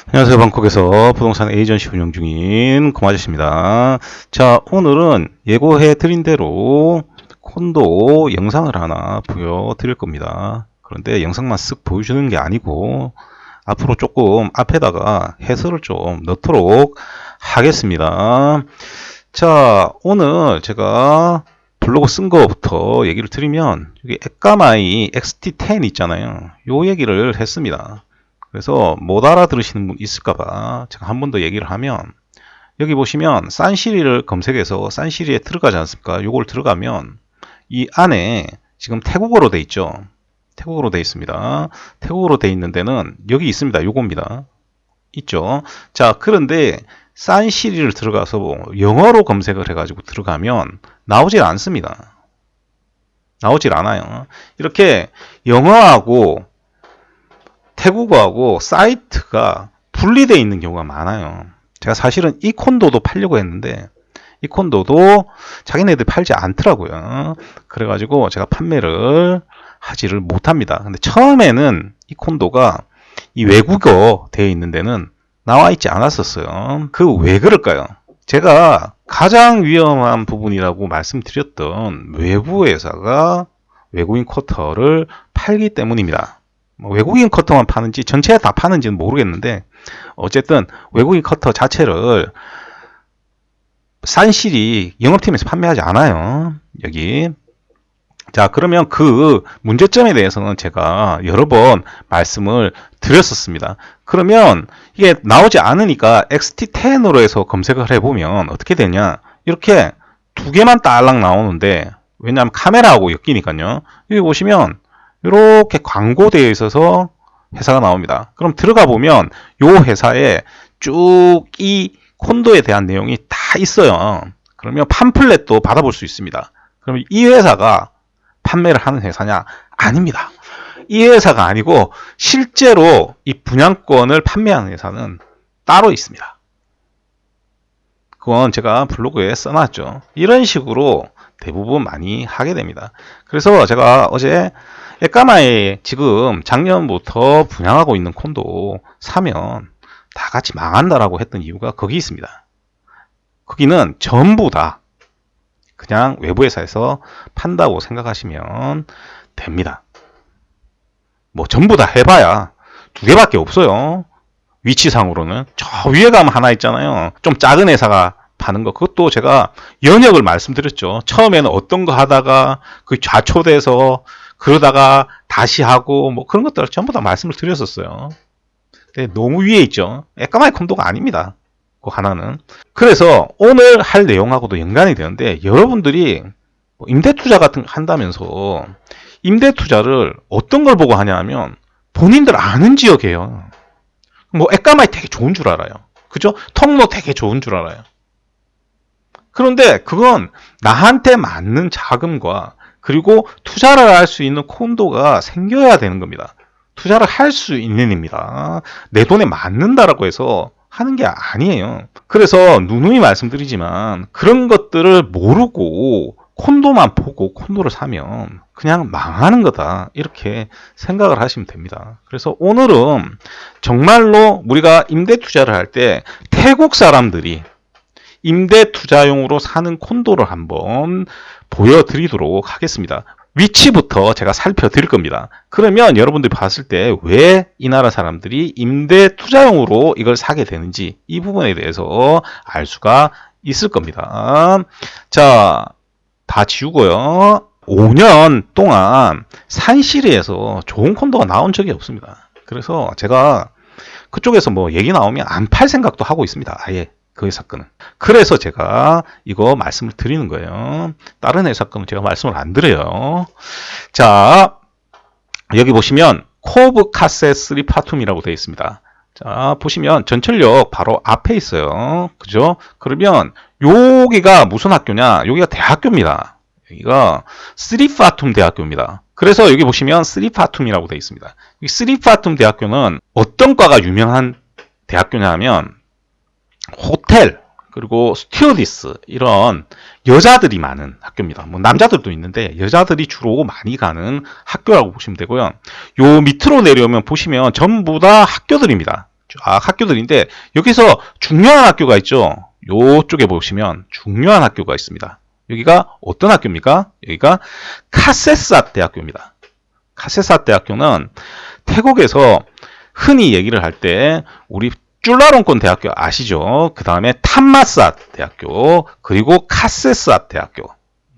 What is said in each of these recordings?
안녕하세요. 방콕에서 부동산 에이전시 운영 중인 금아저씨입니다. 자, 오늘은 예고해 드린 대로 콘도 영상을 하나 보여드릴 겁니다. 그런데 영상만 쓱 보여주는 게 아니고 앞으로 조금 앞에다가 해설을 좀 넣도록 하겠습니다. 자, 오늘 제가 블로그 쓴 거부터 얘기를 드리면 여기 에까마이 XT10 있잖아요. 요 얘기를 했습니다. 그래서 못 알아들으시는 분 있을까봐 제가 한 번 더 얘기를 하면, 여기 보시면 싼시리를 검색해서 싼시리에 들어가지 않습니까? 요걸 들어가면 이 안에 지금 태국어로 돼 있죠. 태국어로 돼 있습니다. 태국어로 돼 있는 데는 여기 있습니다. 요겁니다. 있죠. 자, 그런데 싼시리를 들어가서 영어로 검색을 해가지고 들어가면 나오질 않습니다. 나오질 않아요. 이렇게 영어하고 태국어하고 사이트가 분리되어 있는 경우가 많아요. 제가 사실은 이 콘도도 팔려고 했는데 이 콘도도 자기네들 팔지 않더라고요. 그래가지고 제가 판매를 하지를 못합니다. 근데 처음에는 이 콘도가 이 외국어 되어 있는 데는 나와 있지 않았었어요. 그 왜 그럴까요? 제가 가장 위험한 부분이라고 말씀드렸던 외부 회사가 외국인 쿼터를 팔기 때문입니다. 외국인 커터만 파는지 전체 다 파는지는 모르겠는데 어쨌든 외국인 커터 자체를 싼실이 영업팀에서 판매하지 않아요. 여기. 자, 그러면 그 문제점에 대해서는 제가 여러 번 말씀을 드렸었습니다. 그러면 이게 나오지 않으니까 XT10으로 해서 검색을 해보면 어떻게 되냐, 이렇게 두 개만 딸랑 나오는데, 왜냐하면 카메라하고 엮이니까요. 여기 보시면 이렇게 광고되어 있어서 회사가 나옵니다. 그럼 들어가 보면 이 회사에 쭉 이 콘도에 대한 내용이 다 있어요. 그러면 팜플렛도 받아볼 수 있습니다. 그러면 이 회사가 판매를 하는 회사냐? 아닙니다. 이 회사가 아니고 실제로 이 분양권을 판매하는 회사는 따로 있습니다. 그건 제가 블로그에 써놨죠. 이런 식으로 대부분 많이 하게 됩니다. 그래서 제가 어제 에까마에 지금 작년부터 분양하고 있는 콘도 사면 다 같이 망한다라고 했던 이유가 거기 있습니다. 거기는 전부 다 그냥 외부 회사에서 판다고 생각하시면 됩니다. 뭐 전부 다 해봐야 두 개밖에 없어요. 위치상으로는 저 위에 가면 하나 있잖아요. 좀 작은 회사가 파는 거, 그것도 제가 연역을 말씀드렸죠. 처음에는 어떤 거 하다가 그 좌초돼서 그러다가 다시 하고 뭐 그런 것들 전부 다 말씀을 드렸었어요. 근데 너무 위에 있죠. 에까마이 콘도가 아닙니다. 그 하나는. 그래서 오늘 할 내용하고도 연관이 되는데, 여러분들이 임대투자 같은 거 한다면서 임대투자를 어떤 걸 보고 하냐 하면 본인들 아는 지역이에요. 뭐 에까마이 되게 좋은 줄 알아요. 그죠? 통로 되게 좋은 줄 알아요. 그런데 그건 나한테 맞는 자금과 그리고 투자를 할 수 있는 콘도가 생겨야 되는 겁니다. 투자를 할 수 있는 입니다. 내 돈에 맞는다라고 해서 하는 게 아니에요. 그래서 누누이 말씀드리지만 그런 것들을 모르고 콘도만 보고 콘도를 사면 그냥 망하는 거다, 이렇게 생각을 하시면 됩니다. 그래서 오늘은 정말로 우리가 임대 투자를 할 때 태국 사람들이 임대 투자용으로 사는 콘도를 한번 보여드리도록 하겠습니다. 위치부터 제가 살펴드릴 겁니다. 그러면 여러분들이 봤을 때 왜 이 나라 사람들이 임대 투자용으로 이걸 사게 되는지 이 부분에 대해서 알 수가 있을 겁니다. 자, 다 지우고요. 5년 동안 산시리에서 좋은 콘도가 나온 적이 없습니다. 그래서 제가 그쪽에서 뭐 얘기 나오면 안 팔 생각도 하고 있습니다. 아예. 그 회사 거는. 그래서 제가 이거 말씀을 드리는 거예요. 다른 회사 거는 제가 말씀을 안 드려요. 자, 여기 보시면 코브 카세 3 파툼이라고 되어 있습니다. 자, 보시면 전철역 바로 앞에 있어요. 그죠? 그러면 여기가 무슨 학교냐? 여기가 대학교입니다. 여기가 3 파툼 대학교입니다. 그래서 여기 보시면 3 파툼이라고 되어 있습니다. 이 3 파툼 대학교는 어떤 과가 유명한 대학교냐 하면 호텔, 그리고 스튜어디스, 이런 여자들이 많은 학교입니다. 뭐 남자들도 있는데 여자들이 주로 많이 가는 학교라고 보시면 되고요. 요 밑으로 내려오면 보시면 전부 다 학교들입니다. 학교들인데 여기서 중요한 학교가 있죠. 요쪽에 보시면 중요한 학교가 있습니다. 여기가 어떤 학교입니까? 여기가 카세삿 대학교입니다. 카세삿 대학교는 태국에서 흔히 얘기를 할 때 우리 쭈라롱권 대학교 아시죠? 그 다음에 탐마삿 대학교, 그리고 카세삿 대학교.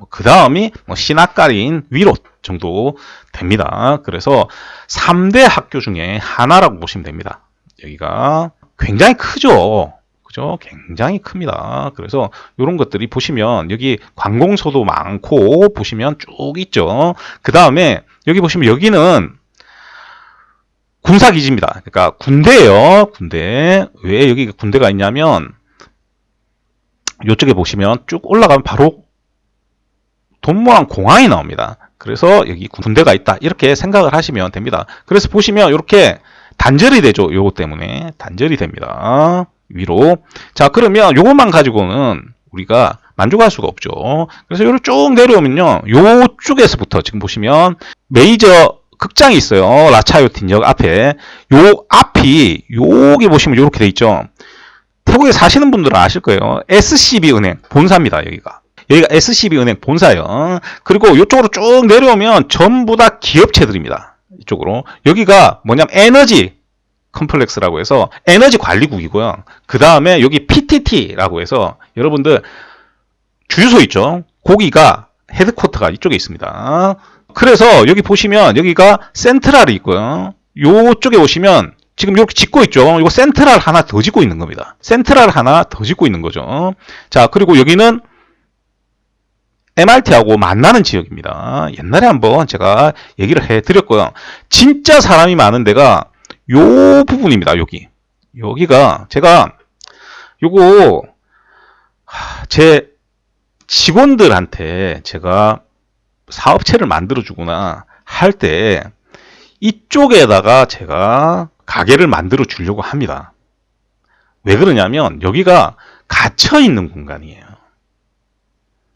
그 다음이 시나까리인 위롯 정도 됩니다. 그래서 3대 학교 중에 하나라고 보시면 됩니다. 여기가 굉장히 크죠. 그죠? 굉장히 큽니다. 그래서 이런 것들이 보시면 여기 관공서도 많고 보시면 쭉 있죠. 그 다음에 여기 보시면 여기는 군사기지입니다. 그러니까 군대예요. 군대. 왜 여기 군대가 있냐면 이쪽에 보시면 쭉 올라가면 바로 돈모항 공항이 나옵니다. 그래서 여기 군대가 있다. 이렇게 생각을 하시면 됩니다. 그래서 보시면 이렇게 단절이 되죠. 요거 때문에 단절이 됩니다. 위로. 자, 그러면 요것만 가지고는 우리가 만족할 수가 없죠. 그래서 요를 쭉 내려오면요. 요쪽에서부터 지금 보시면 메이저 극장이 있어요. 라차요틴역 앞에. 요 앞이 여기 보시면 이렇게 돼 있죠. 태국에 사시는 분들은 아실 거예요. SCB은행 본사입니다. 여기가 SCB은행 본사예요. 그리고 이쪽으로 쭉 내려오면 전부 다 기업체들입니다. 이쪽으로. 여기가 뭐냐면 에너지 컴플렉스라고 해서 에너지 관리국이고요. 그 다음에 여기 PTT라고 해서 여러분들 주유소 있죠. 거기가 헤드쿼터가 이쪽에 있습니다. 그래서 여기 보시면 여기가 센트럴이 있고요. 요쪽에 오시면 지금 이렇게 짓고 있죠. 이거 센트럴 하나 더 짓고 있는 겁니다. 센트럴 하나 더 짓고 있는 거죠. 자, 그리고 여기는 MRT하고 만나는 지역입니다. 옛날에 한번 제가 얘기를 해드렸고요. 진짜 사람이 많은 데가 요 부분입니다. 여기가 제가 요거 제 직원들한테 제가 사업체를 만들어주거나 할 때 이쪽에다가 제가 가게를 만들어 주려고 합니다. 왜 그러냐면 여기가 갇혀있는 공간이에요.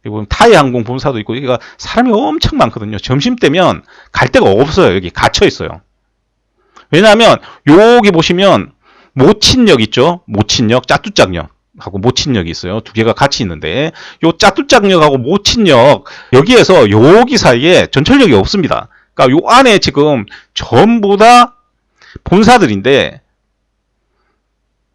여기 타이항공 본사도 있고 여기가 사람이 엄청 많거든요. 점심때면 갈 데가 없어요. 여기 갇혀있어요. 왜냐하면 여기 보시면 모친역 있죠. 모친역, 짜뚜짝역 하고 모친역이 있어요. 두 개가 같이 있는데 요 짜뚜짝역하고 모친역 여기에서 여기 사이에 전철역이 없습니다. 그러니까 요 안에 지금 전부 다 본사들인데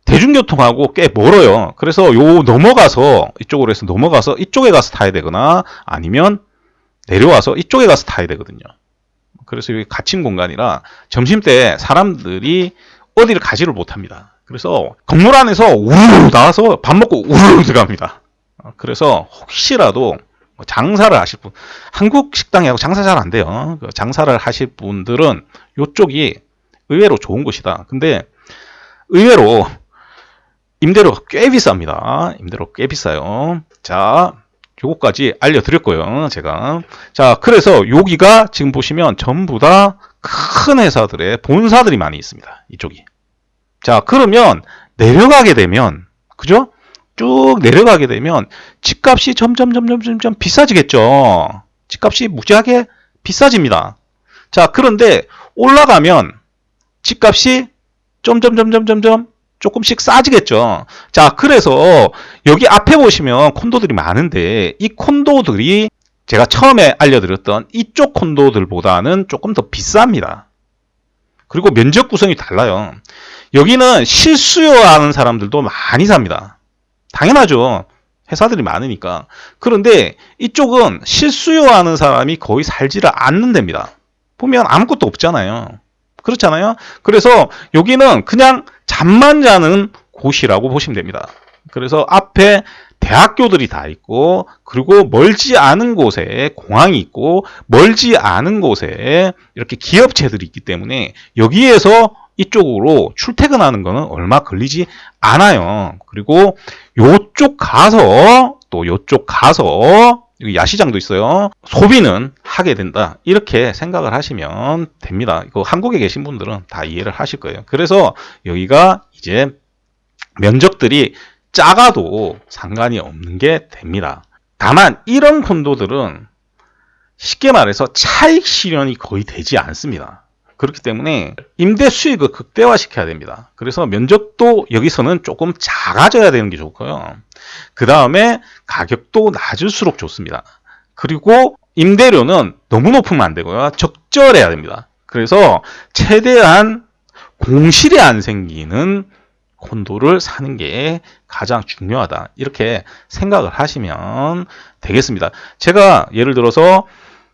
대중교통하고 꽤 멀어요. 그래서 요 넘어가서 이쪽으로 해서 넘어가서 이쪽에 가서 타야 되거나 아니면 내려와서 이쪽에 가서 타야 되거든요. 그래서 여기 갇힌 공간이라 점심때 사람들이 어디를 가지를 못합니다. 그래서 건물 안에서 우르르 나와서 밥 먹고 우르르 들어갑니다. 그래서 혹시라도 장사를 하실 분, 한국 식당하고 장사 잘 안 돼요. 장사를 하실 분들은 이쪽이 의외로 좋은 곳이다. 근데 의외로 임대료가 꽤 비쌉니다. 임대료 꽤 비싸요. 자, 요거까지 알려드렸고요. 제가. 자, 그래서 여기가 지금 보시면 전부 다 큰 회사들의 본사들이 많이 있습니다. 이쪽이. 자, 그러면 내려가게 되면, 그죠? 쭉 내려가게 되면 집값이 점점 비싸지겠죠. 집값이 무지하게 비싸집니다. 자, 그런데 올라가면 집값이 점점 조금씩 싸지겠죠. 자, 그래서 여기 앞에 보시면 콘도들이 많은데 이 콘도들이 제가 처음에 알려드렸던 이쪽 콘도들보다는 조금 더 비쌉니다. 그리고 면적 구성이 달라요. 여기는 실수요하는 사람들도 많이 삽니다. 당연하죠. 회사들이 많으니까. 그런데 이쪽은 실수요하는 사람이 거의 살지를 않는 데입니다. 보면 아무것도 없잖아요. 그렇잖아요. 그래서 여기는 그냥 잠만 자는 곳이라고 보시면 됩니다. 그래서 앞에 대학교들이 다 있고 그리고 멀지 않은 곳에 공항이 있고 멀지 않은 곳에 이렇게 기업체들이 있기 때문에 여기에서 이쪽으로 출퇴근하는 거는 얼마 걸리지 않아요. 그리고 요쪽 가서 또 요쪽 가서 여기 야시장도 있어요. 소비는 하게 된다. 이렇게 생각을 하시면 됩니다. 이거 한국에 계신 분들은 다 이해를 하실 거예요. 그래서 여기가 이제 면적들이 작아도 상관이 없는 게 됩니다. 다만 이런 콘도들은 쉽게 말해서 차익 실현이 거의 되지 않습니다. 그렇기 때문에 임대 수익을 극대화시켜야 됩니다. 그래서 면적도 여기서는 조금 작아져야 되는 게 좋고요. 그 다음에 가격도 낮을수록 좋습니다. 그리고 임대료는 너무 높으면 안 되고요. 적절해야 됩니다. 그래서 최대한 공실이 안 생기는 콘도를 사는 게 가장 중요하다. 이렇게 생각을 하시면 되겠습니다. 제가 예를 들어서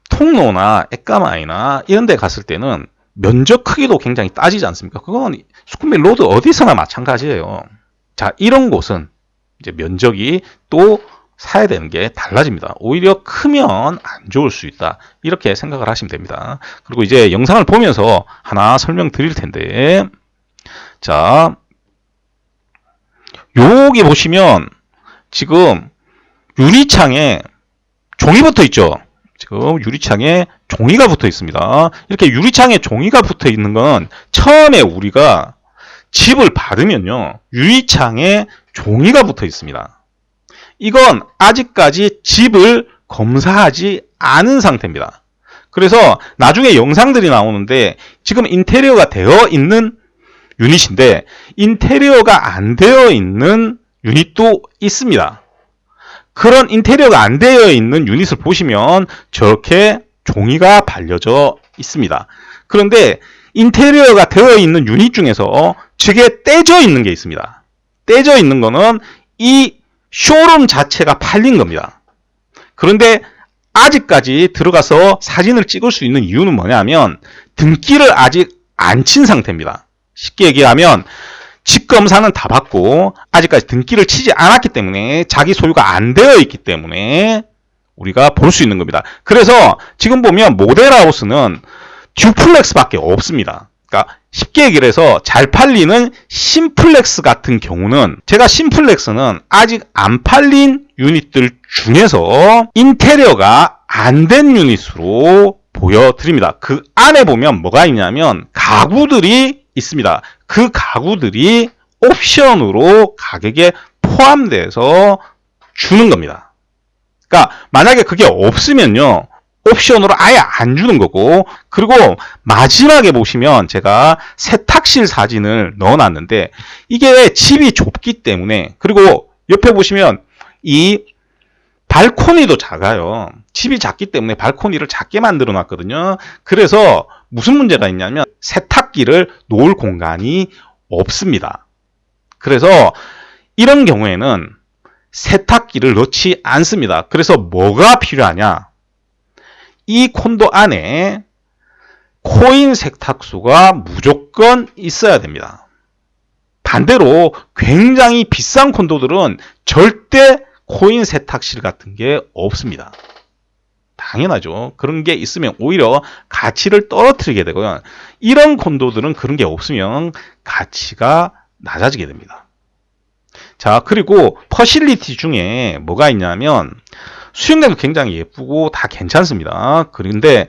통로나 에까마이나 이런 데 갔을 때는 면적 크기도 굉장히 따지지 않습니까? 그건 수쿰빌 로드 어디서나 마찬가지예요. 자, 이런 곳은 이제 면적이 또 사야 되는 게 달라집니다. 오히려 크면 안 좋을 수 있다. 이렇게 생각을 하시면 됩니다. 그리고 이제 영상을 보면서 하나 설명드릴 텐데, 자, 여기 보시면 지금 유리창에 종이 붙어 있죠. 지금 유리창에 종이가 붙어 있습니다. 이렇게 유리창에 종이가 붙어 있는 건 처음에 우리가 집을 받으면요, 유리창에 종이가 붙어 있습니다. 이건 아직까지 집을 검사하지 않은 상태입니다. 그래서 나중에 영상들이 나오는데 지금 인테리어가 되어 있는 유닛인데 인테리어가 안 되어 있는 유닛도 있습니다. 그런 인테리어가 안 되어 있는 유닛을 보시면 저렇게 종이가 발려져 있습니다. 그런데 인테리어가 되어 있는 유닛 중에서 저게 떼져 있는 게 있습니다. 떼져 있는 거는 이 쇼룸 자체가 팔린 겁니다. 그런데 아직까지 들어가서 사진을 찍을 수 있는 이유는 뭐냐면 등기를 아직 안 친 상태입니다. 쉽게 얘기하면 집 검사는 다 받고 아직까지 등기를 치지 않았기 때문에 자기 소유가 안 되어 있기 때문에 우리가 볼 수 있는 겁니다. 그래서 지금 보면 모델하우스는 듀플렉스밖에 없습니다. 그러니까 쉽게 얘기를 해서 잘 팔리는 심플렉스 같은 경우는 제가 심플렉스는 아직 안 팔린 유닛들 중에서 인테리어가 안 된 유닛으로 보여드립니다. 그 안에 보면 뭐가 있냐면 가구들이 있습니다. 그 가구들이 옵션으로 가격에 포함돼서 주는 겁니다. 그러니까 만약에 그게 없으면요, 옵션으로 아예 안 주는 거고, 그리고 마지막에 보시면 제가 세탁실 사진을 넣어놨는데 이게 집이 좁기 때문에, 그리고 옆에 보시면 이 발코니도 작아요. 집이 작기 때문에 발코니를 작게 만들어 놨거든요. 그래서 무슨 문제가 있냐면 세탁기를 놓을 공간이 없습니다. 그래서 이런 경우에는 세탁기를 넣지 않습니다. 그래서 뭐가 필요하냐? 이 콘도 안에 코인 세탁소가 무조건 있어야 됩니다. 반대로 굉장히 비싼 콘도들은 절대 코인 세탁실 같은 게 없습니다. 당연하죠. 그런 게 있으면 오히려 가치를 떨어뜨리게 되고요. 이런 콘도들은 그런 게 없으면 가치가 낮아지게 됩니다. 자, 그리고 퍼실리티 중에 뭐가 있냐면 수영장도 굉장히 예쁘고 다 괜찮습니다. 그런데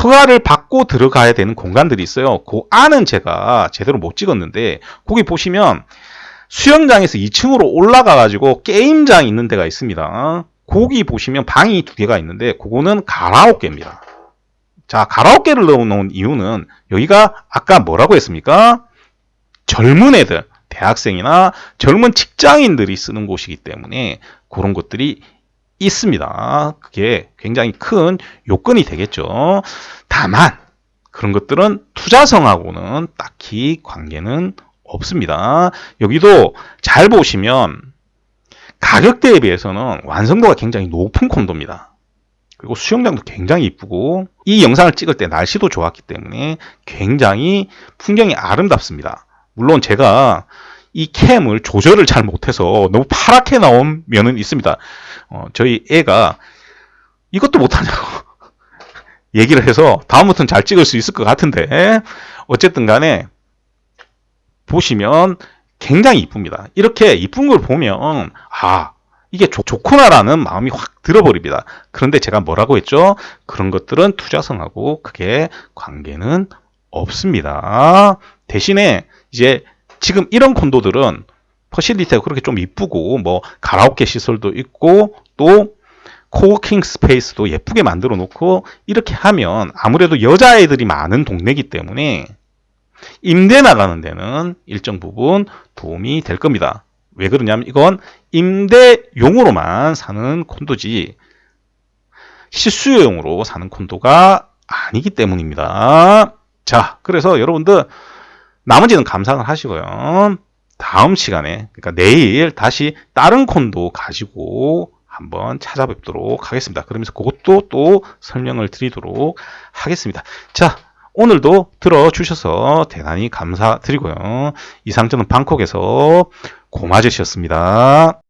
허가를 받고 들어가야 되는 공간들이 있어요. 그 안은 제가 제대로 못 찍었는데 거기 보시면 수영장에서 2층으로 올라가 가지고 게임장이 있는 데가 있습니다. 거기 보시면 방이 2개가 있는데 그거는 가라오케입니다. 자, 가라오케를 넣어놓은 이유는 여기가 아까 뭐라고 했습니까? 젊은 애들, 대학생이나 젊은 직장인들이 쓰는 곳이기 때문에 그런 것들이 있습니다. 그게 굉장히 큰 요건이 되겠죠. 다만 그런 것들은 투자성하고는 딱히 관계는 없습니다. 여기도 잘 보시면 가격대에 비해서는 완성도가 굉장히 높은 콘도입니다. 그리고 수영장도 굉장히 이쁘고 이 영상을 찍을 때 날씨도 좋았기 때문에 굉장히 풍경이 아름답습니다. 물론 제가 이 캠을 조절을 잘 못해서 너무 파랗게 나온 면은 있습니다. 저희 애가 이것도 못하냐고 얘기를 해서 다음부터는 잘 찍을 수 있을 것 같은데 어쨌든 간에 보시면 굉장히 이쁩니다. 이렇게 이쁜 걸 보면 이게 좋구나라는 마음이 확 들어버립니다. 그런데 제가 뭐라고 했죠? 그런 것들은 투자성하고 크게 관계는 없습니다. 대신에 이제 지금 이런 콘도들은 퍼실리티가 그렇게 좀 이쁘고 뭐 가라오케 시설도 있고 또 코워킹 스페이스도 예쁘게 만들어 놓고 이렇게 하면 아무래도 여자애들이 많은 동네이기 때문에 임대 나가는 데는 일정 부분 도움이 될 겁니다. 왜 그러냐면 이건 임대용으로만 사는 콘도지 실수요용으로 사는 콘도가 아니기 때문입니다. 자, 그래서 여러분들 나머지는 감상을 하시고요. 다음 시간에, 그러니까 내일 다시 다른 콘도 가지고 한번 찾아뵙도록 하겠습니다. 그러면서 그것도 또 설명을 드리도록 하겠습니다. 자, 오늘도 들어주셔서 대단히 감사드리고요. 이상 저는 방콕에서 고마제시였습니다.